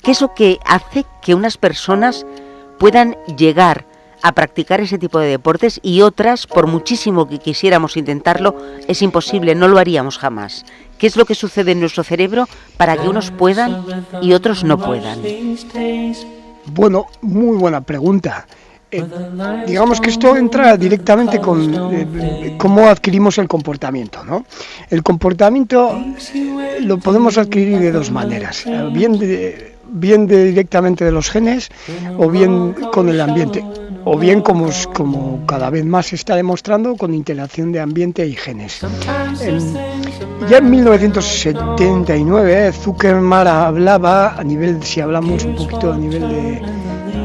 ¿qué es lo que hace que unas personas puedan llegar a practicar ese tipo de deportes y otras, por muchísimo que quisiéramos intentarlo, es imposible, no lo haríamos jamás? ¿Qué es lo que sucede en nuestro cerebro para que unos puedan y otros no puedan? Bueno, muy buena pregunta. Digamos que esto entra directamente con cómo adquirimos el comportamiento, ¿no? El comportamiento lo podemos adquirir de dos maneras, bien directamente de los genes o bien con el ambiente, o bien como cada vez más se está demostrando con interacción de ambiente y genes. Ya en 1979 Zuckerman hablaba, si hablamos un poquito a nivel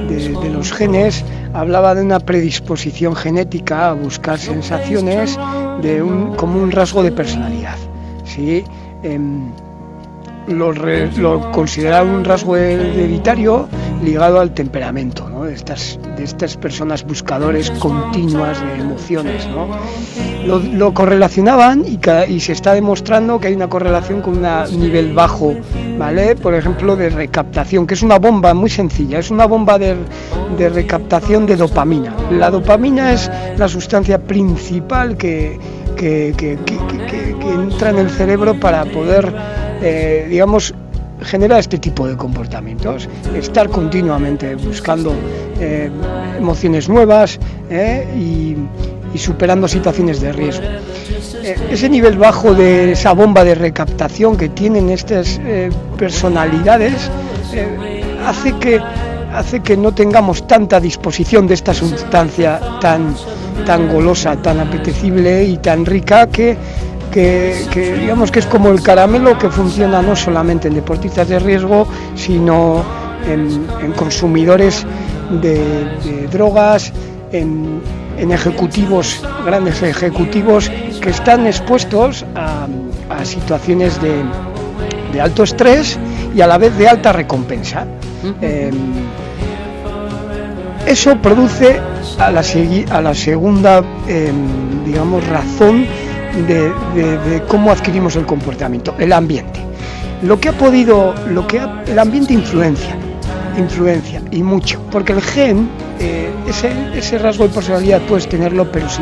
de los genes, hablaba de una predisposición genética a buscar sensaciones como un rasgo de personalidad, ¿sí? Lo consideraba un rasgo hereditario ligado al temperamento, ¿no? de estas personas buscadores continuas de emociones, ¿no? Lo correlacionaban y se está demostrando que hay una correlación con un nivel bajo, ¿vale? Por ejemplo, de recaptación, que es una bomba muy sencilla, es una bomba de recaptación de dopamina. La dopamina es la sustancia principal que entra en el cerebro para poder, generar este tipo de comportamientos, estar continuamente buscando emociones nuevas y superando situaciones de riesgo. Ese nivel bajo de esa bomba de recaptación que tienen estas personalidades hace que no tengamos tanta disposición de esta sustancia tan golosa, tan apetecible y tan rica que digamos que es como el caramelo, que funciona no solamente en deportistas de riesgo, sino en consumidores de drogas, en ejecutivos, grandes ejecutivos que están expuestos a situaciones de alto estrés y a la vez de alta recompensa. Eso produce a la segunda razón de cómo adquirimos el comportamiento, el ambiente. El ambiente influencia y mucho, porque el gen, ese rasgo de personalidad puedes tenerlo, pero si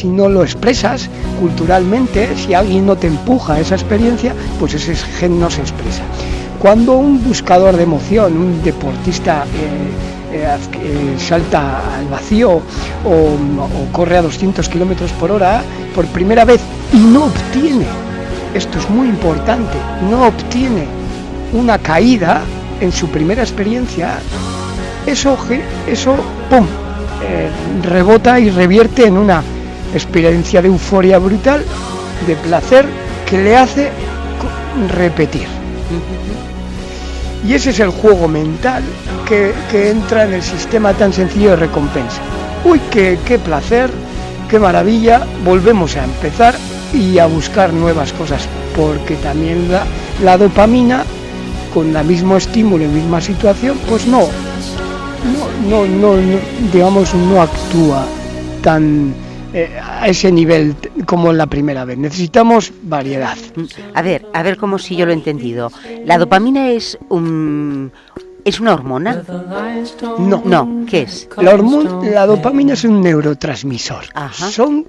no lo expresas culturalmente, si alguien no te empuja a esa experiencia, pues ese gen no se expresa. Cuando un buscador de emoción, un deportista salta al vacío o corre a 200 kilómetros por hora por primera vez y no obtiene, esto es muy importante, no obtiene una caída en su primera experiencia, eso ¡pum!, rebota y revierte en una experiencia de euforia brutal, de placer, que le hace repetir. Y ese es el juego mental que entra en el sistema tan sencillo de recompensa. ¡Uy, qué placer, qué maravilla! Volvemos a empezar y a buscar nuevas cosas, porque también la dopamina, con el mismo estímulo y misma situación, pues no actúa tan a ese nivel como en la primera vez. Necesitamos variedad. A ver cómo si yo lo he entendido. ¿La dopamina es una hormona? No, ¿qué es? La dopamina es un neurotransmisor. Ajá. Son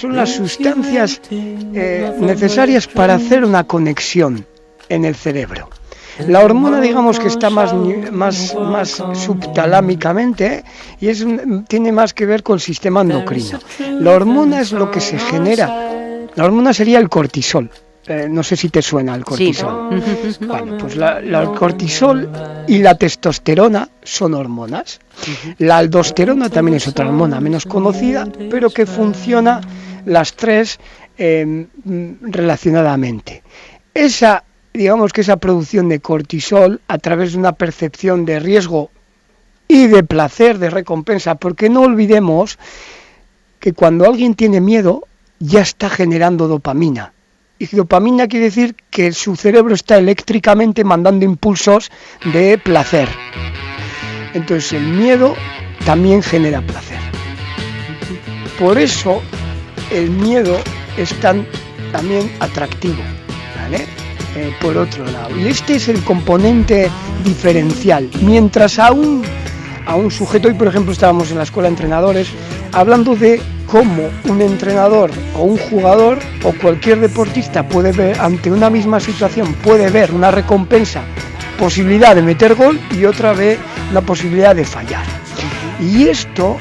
las sustancias necesarias para hacer una conexión en el cerebro. La hormona, digamos que está más subtalámicamente y tiene más que ver con el sistema endocrino. La hormona es lo que se genera. La hormona sería el cortisol. No sé si te suena el cortisol. Sí. Bueno, pues el cortisol y la testosterona son hormonas. La aldosterona también es otra hormona menos conocida, pero que funciona las tres relacionadamente. Digamos que esa producción de cortisol a través de una percepción de riesgo y de placer, de recompensa, porque no olvidemos que cuando alguien tiene miedo ya está generando dopamina. Y dopamina quiere decir que su cerebro está eléctricamente mandando impulsos de placer. Entonces el miedo también genera placer. Por eso el miedo es también atractivo, ¿vale? por otro lado. Y este es el componente diferencial. Mientras a un sujeto, hoy por ejemplo estábamos en la escuela de entrenadores hablando de cómo un entrenador o un jugador o cualquier deportista puede ver, ante una misma situación, puede ver una recompensa, posibilidad de meter gol, y otra ve la posibilidad de fallar. Y esto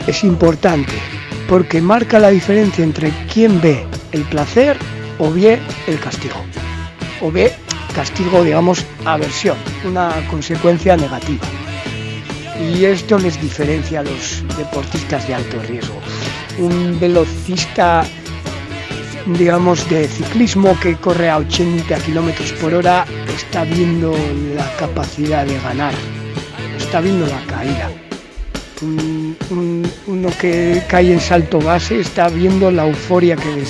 es importante porque marca la diferencia entre quien ve el placer o ve el castigo. O ve castigo, digamos, aversión, una consecuencia negativa. Y esto les diferencia a los deportistas de alto riesgo. Un velocista, digamos, de ciclismo que corre a 80 kilómetros por hora está viendo la capacidad de ganar, está viendo la caída. Uno que cae en salto base está viendo la euforia que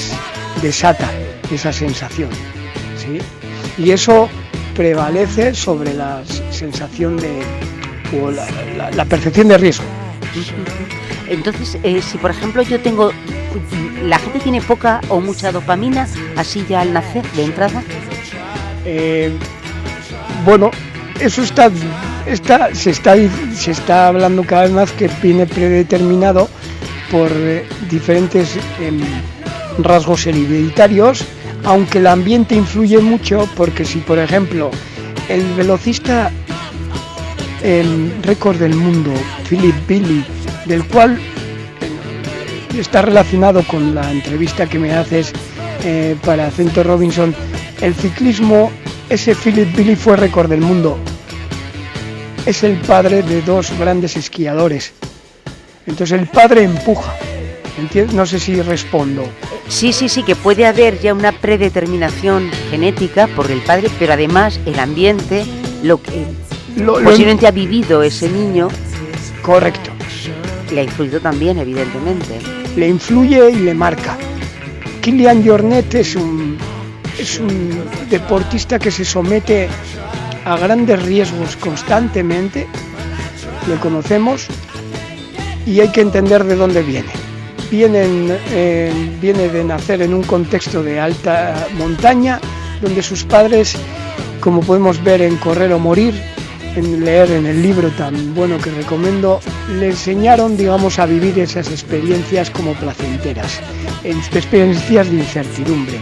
desata esa sensación, ¿sí? Y eso prevalece sobre la sensación o la percepción de riesgo. Entonces, si por ejemplo la gente tiene poca o mucha dopamina, así ya al nacer, de entrada. Bueno, eso se está hablando cada vez más, que viene predeterminado por diferentes rasgos hereditarios, aunque el ambiente influye mucho, porque si por ejemplo el velocista récord del mundo, Philip Billy, del cual está relacionado con la entrevista que me haces para Acento Robinson, el ciclismo, ese Philip Billy fue récord del mundo. Es el padre de dos grandes esquiadores. Entonces el padre empuja. ¿Entiendes? No sé si respondo. Sí, que puede haber ya una predeterminación genética por el padre, pero además el ambiente, lo que posiblemente ha vivido ese niño. Correcto. Le ha influido también, evidentemente. Le influye y le marca. Kilian Jornet es un deportista que se somete a grandes riesgos constantemente, le conocemos, y hay que entender de dónde viene. Viene de nacer en un contexto de alta montaña, donde sus padres, como podemos ver en Correr o Morir, leer en el libro tan bueno que recomiendo, le enseñaron, digamos, a vivir esas experiencias como placenteras, experiencias de incertidumbre.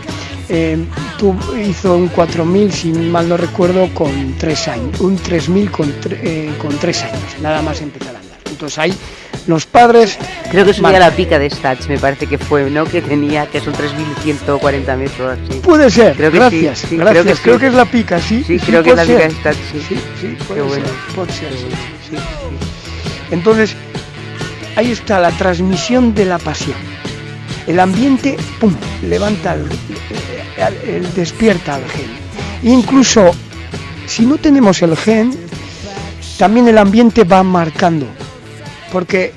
Hizo un 4000, si mal no recuerdo, con 3 años, un 3000 con 3 años, nada más empezar a andar. Entonces ahí los padres... Creo que subía la pica de Stats, me parece que fue, ¿no? Que son 3140 metros así. Puede ser, creo que gracias, sí, gracias. Creo que es la pica, sí. Sí, creo que es la pica de Stats, sí, puede ser. Entonces, ahí está la transmisión de la pasión. El ambiente, pum, levanta, despierta al gen. Incluso, si no tenemos el gen, también el ambiente va marcando, porque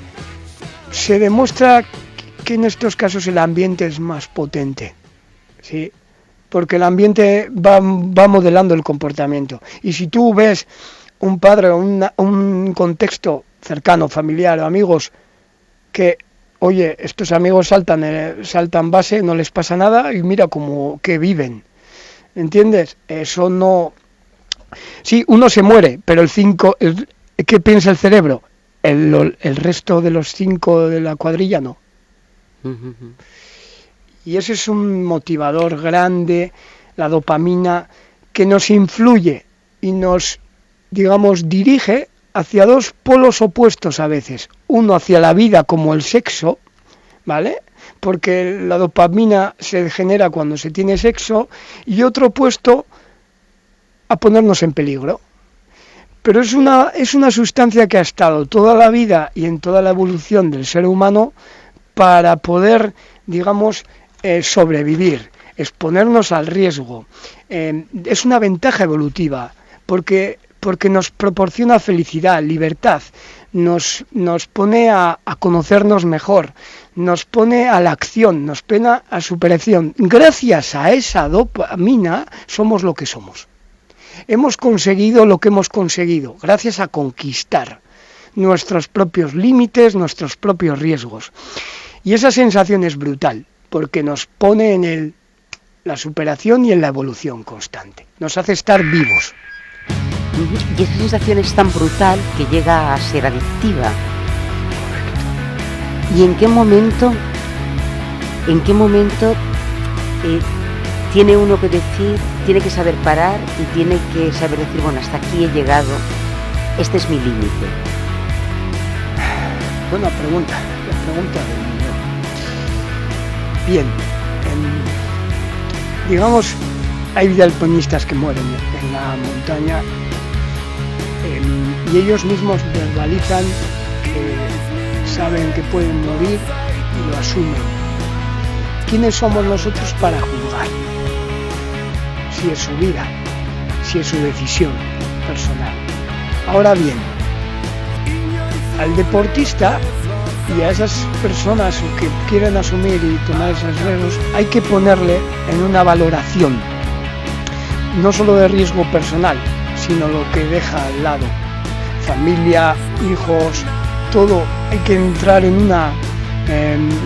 se demuestra que en estos casos el ambiente es más potente, ¿sí? Porque el ambiente va modelando el comportamiento. Y si tú ves un padre o un contexto cercano, familiar o amigos, que, oye, estos amigos saltan base, no les pasa nada, y mira como que viven, ¿entiendes? Eso no... Sí, uno se muere, pero ¿qué piensa el cerebro? El resto de los 5 de la cuadrilla no. Y ese es un motivador grande, la dopamina, que nos influye y nos, digamos, dirige hacia dos polos opuestos a veces. Uno hacia la vida, como el sexo, ¿vale? Porque la dopamina se genera cuando se tiene sexo, y otro opuesto a ponernos en peligro. Pero es una sustancia que ha estado toda la vida y en toda la evolución del ser humano para poder, digamos, sobrevivir, exponernos al riesgo. Es una ventaja evolutiva porque nos proporciona felicidad, libertad, nos pone a conocernos mejor, nos pone a la acción, nos pone a superación. Gracias a esa dopamina somos lo que somos. Hemos conseguido lo que hemos conseguido, gracias a conquistar nuestros propios límites, nuestros propios riesgos. Y esa sensación es brutal, porque nos pone en la superación y en la evolución constante. Nos hace estar vivos. Y esa sensación es tan brutal que llega a ser adictiva. ¿Y en qué momento tiene uno que decir, tiene que saber parar y tiene que saber decir, bueno, hasta aquí he llegado, este es mi límite? Buena pregunta, la pregunta del millón. Bien, digamos, hay alpinistas que mueren en la montaña y ellos mismos verbalizan que saben que pueden morir y lo asumen. ¿Quiénes somos nosotros para juzgar si es su vida, si es su decisión personal? Ahora bien, al deportista y a esas personas que quieren asumir y tomar esos riesgos, hay que ponerle en una valoración, no solo de riesgo personal, sino lo que deja al lado, familia, hijos, todo. Hay que entrar en una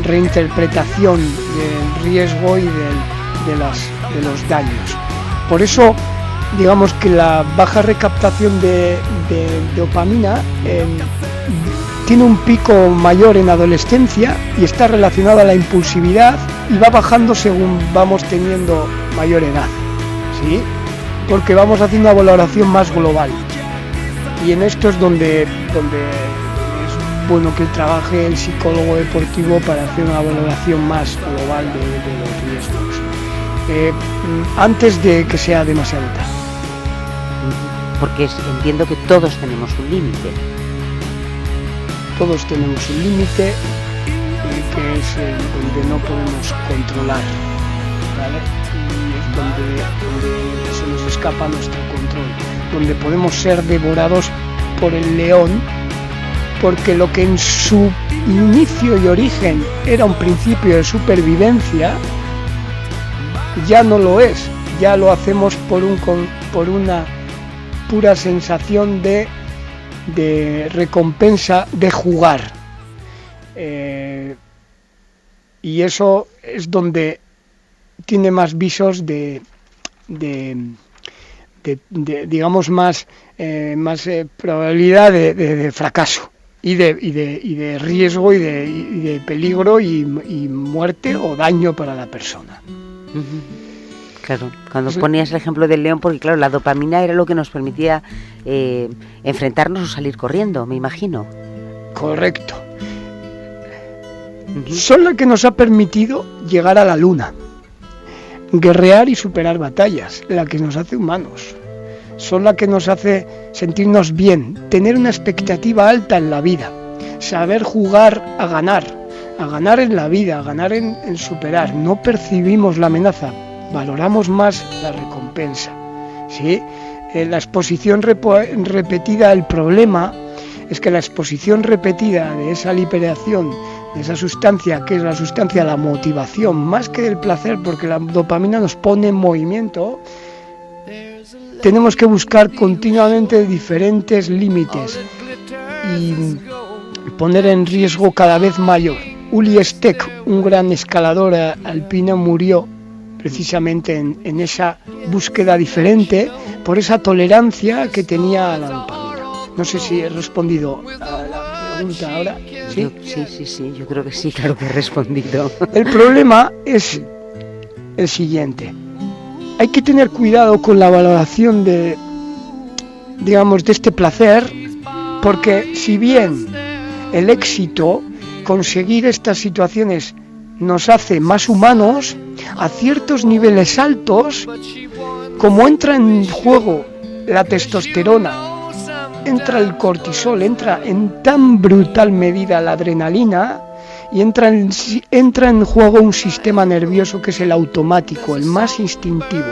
reinterpretación del riesgo y de los daños. Por eso, digamos que la baja recaptación de dopamina tiene un pico mayor en adolescencia y está relacionada a la impulsividad y va bajando según vamos teniendo mayor edad, ¿sí? Porque vamos haciendo una valoración más global. Y en esto es donde es bueno que trabaje el psicólogo deportivo para hacer una valoración más global de los riesgos. Antes de que sea demasiado tarde. Porque entiendo que todos tenemos un límite. Todos tenemos un límite que es donde no podemos controlar, ¿vale? Y es donde se nos escapa nuestro control, donde podemos ser devorados por el león, porque lo que en su inicio y origen era un principio de supervivencia, ya no lo es, ya lo hacemos por una pura sensación de recompensa, de jugar. Y eso es donde tiene más visos de digamos más probabilidad de fracaso y de riesgo y de peligro y muerte o daño para la persona. Claro, cuando ponías el ejemplo del león, porque claro, la dopamina era lo que nos permitía enfrentarnos o salir corriendo, me imagino. Correcto. Son la que nos ha permitido llegar a la luna, guerrear y superar batallas, la que nos hace humanos. Son la que nos hace sentirnos bien, tener una expectativa alta en la vida, saber jugar a ganar en la vida, a ganar en superar. No percibimos la amenaza, valoramos más la recompensa, ¿sí? La exposición repetida, el problema es que la exposición repetida de esa liberación, de esa sustancia, que es la sustancia de la motivación, más que del placer, porque la dopamina nos pone en movimiento, tenemos que buscar continuamente diferentes límites y poner en riesgo cada vez mayor. Uli Steck, un gran escalador alpino, murió precisamente en esa búsqueda diferente por esa tolerancia que tenía a la dopamina. No sé si he respondido a la pregunta ahora. ¿Sí? Sí, yo creo que sí, claro que he respondido. El problema es el siguiente. Hay que tener cuidado con la valoración de este placer, porque si bien el éxito, conseguir estas situaciones nos hace más humanos, a ciertos niveles altos, como entra en juego la testosterona, entra el cortisol, entra en tan brutal medida la adrenalina y entra en juego un sistema nervioso que es el automático, el más instintivo.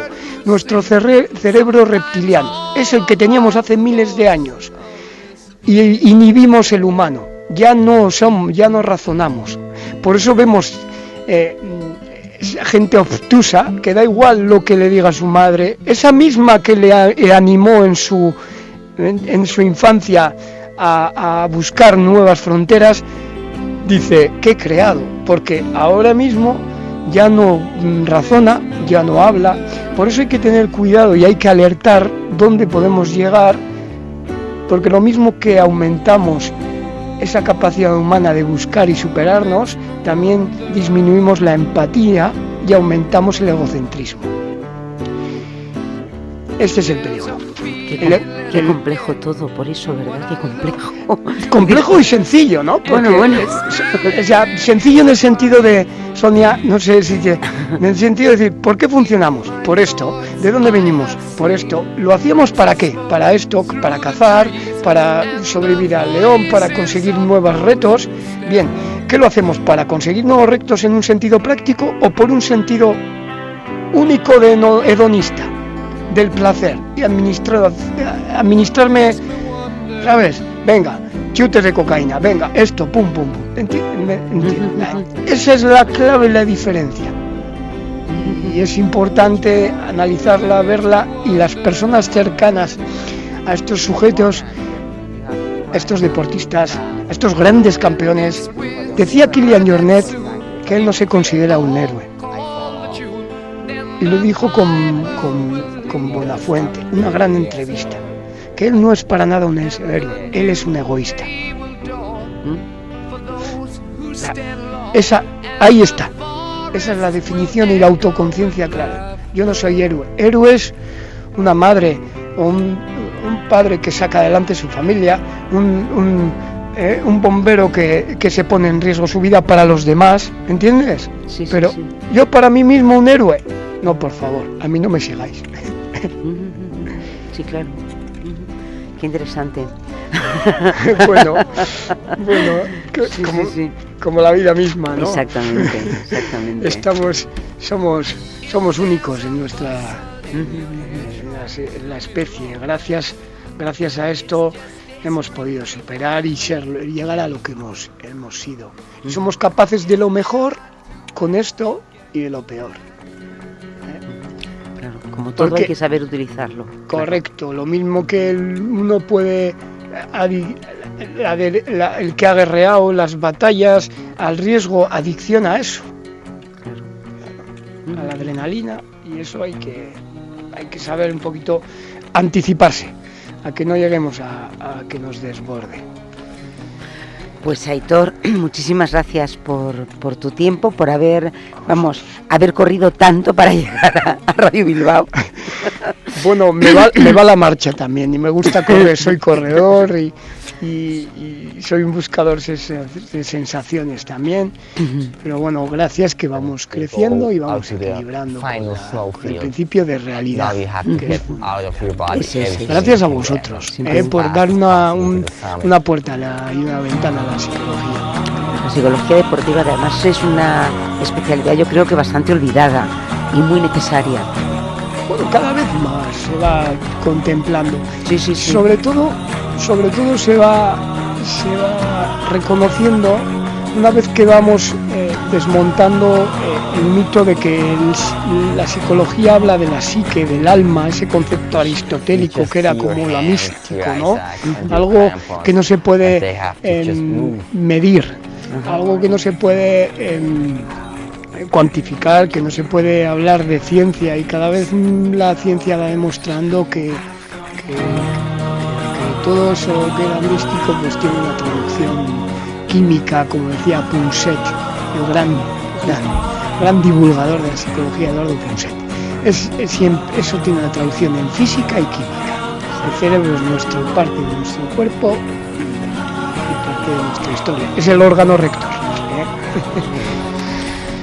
Nuestro cerebro reptiliano es el que teníamos hace miles de años y inhibimos el humano, ya no razonamos. Por eso vemos gente obtusa, que da igual lo que le diga su madre, esa misma que le animó en su infancia a buscar nuevas fronteras, dice, ¿qué he creado? Porque ahora mismo ya no razona, ya no habla. Por eso hay que tener cuidado y hay que alertar dónde podemos llegar, porque lo mismo que aumentamos esa capacidad humana de buscar y superarnos, también disminuimos la empatía y aumentamos el egocentrismo. Este es el peligro. Qué complejo todo, por eso, ¿verdad? Qué complejo. Complejo y sencillo, ¿no? Porque bueno. O sea, sencillo en el sentido de, Sonia, no sé si en el sentido de decir, ¿por qué funcionamos? Por esto. ¿De dónde venimos? Por esto. ¿Lo hacíamos para qué? Para esto, para cazar, para sobrevivir al león, para conseguir nuevos retos. Bien, ¿qué lo hacemos? ¿Para conseguir nuevos retos en un sentido práctico o por un sentido único de hedonista? Del placer y administrarme, ¿sabes? Venga, chutes de cocaína, venga, esto, pum, pum, pum. Esa es la clave y la diferencia. Y es importante analizarla, verla, y las personas cercanas a estos sujetos, a estos deportistas, a estos grandes campeones. Decía Kilian Jornet que él no se considera un héroe. Y lo dijo con Buenafuente, una gran entrevista, que él no es para nada un héroe, él es un egoísta. Ahí está, esa es la definición y la autoconciencia clara. Yo no soy héroe, héroe es una madre o un padre que saca adelante su familia, un bombero que se pone en riesgo su vida para los demás, ¿entiendes? Sí, pero sí. Yo para mí mismo un héroe, no, por favor, a mí no me sigáis. Sí, claro. Qué interesante. bueno, como la vida misma, ¿no? Exactamente. Somos únicos en nuestra en la especie. Gracias a esto hemos podido superar y llegar a lo que hemos sido. Y somos capaces de lo mejor con esto y de lo peor. Claro, como todo hay que saber utilizarlo. Correcto, claro. Lo mismo que uno puede, el que ha guerreado las batallas, al riesgo, adicciona a eso, claro. A la adrenalina, y eso hay que saber un poquito anticiparse, a que no lleguemos a que nos desborde. Pues Aitor, muchísimas gracias por tu tiempo, por haber corrido tanto para llegar a Radio Bilbao. Bueno, me va la marcha también y me gusta correr, soy corredor y soy un buscador de sensaciones también, pero bueno, gracias, que vamos creciendo y vamos equilibrando con el principio de realidad. Gracias a vosotros por dar una puerta y una ventana a la psicología. La psicología deportiva además es una especialidad, yo creo que bastante olvidada y muy necesaria. Bueno, cada vez más se va contemplando. Sí. Sobre todo se va reconociendo, una vez que vamos desmontando el mito de que la psicología habla de la psique, del alma, ese concepto aristotélico que era como la místico, ¿no? Algo que no se puede medir, algo que no se puede cuantificar, que no se puede hablar de ciencia, y cada vez la ciencia va demostrando que todo eso que era místico pues tiene una traducción química, como decía Punset, el gran divulgador de la psicología, Eduardo Punset. Eso tiene una traducción en física y química. El cerebro es parte de nuestro cuerpo y parte de nuestra historia. Es el órgano rector.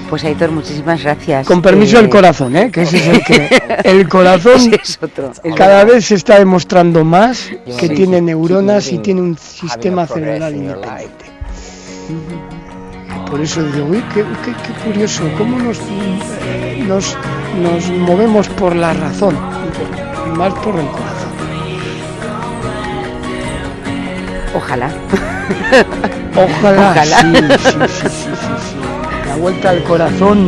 Pues Aitor, muchísimas gracias. Con permiso del corazón, que ese es el que... El corazón es otro. Cada vez se está demostrando más que tiene neuronas y tiene un sistema cerebral independiente. Por eso digo, uy, qué curioso, cómo nos movemos por la razón, más por el corazón. Ojalá. Ojalá. Sí. La vuelta al corazón,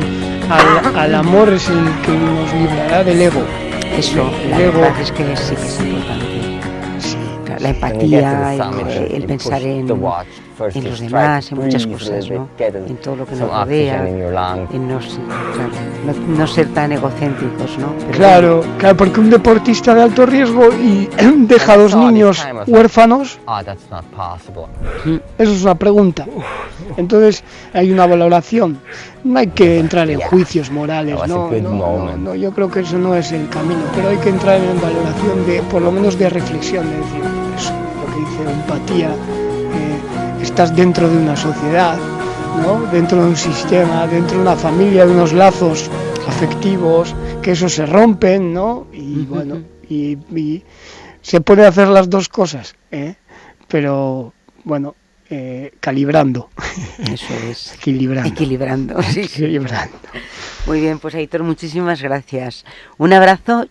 al amor, es el que nos librará del ego. Eso, la verdad es que sí que es importante. Sí, la empatía, el pensar en los demás, en muchas cosas, ¿no? En todo lo que nos rodea, en no ser tan egocéntricos, ¿no? Pero claro, claro, porque un deportista de alto riesgo y deja a 2 niños huérfanos, eso es una pregunta. Entonces hay una valoración. No hay que entrar en juicios morales, no, yo creo que eso no es el camino, pero hay que entrar en valoración de, por lo menos de reflexión, de decir, eso, lo que dice empatía, estás dentro de una sociedad, ¿no? Dentro de un sistema, dentro de una familia, de unos lazos afectivos, que eso se rompen, ¿no? Y bueno, y se puede hacer las dos cosas, pero bueno, calibrando. Eso es. Equilibrando. Sí. Equilibrando. Muy bien, pues Aitor, muchísimas gracias. Un abrazo.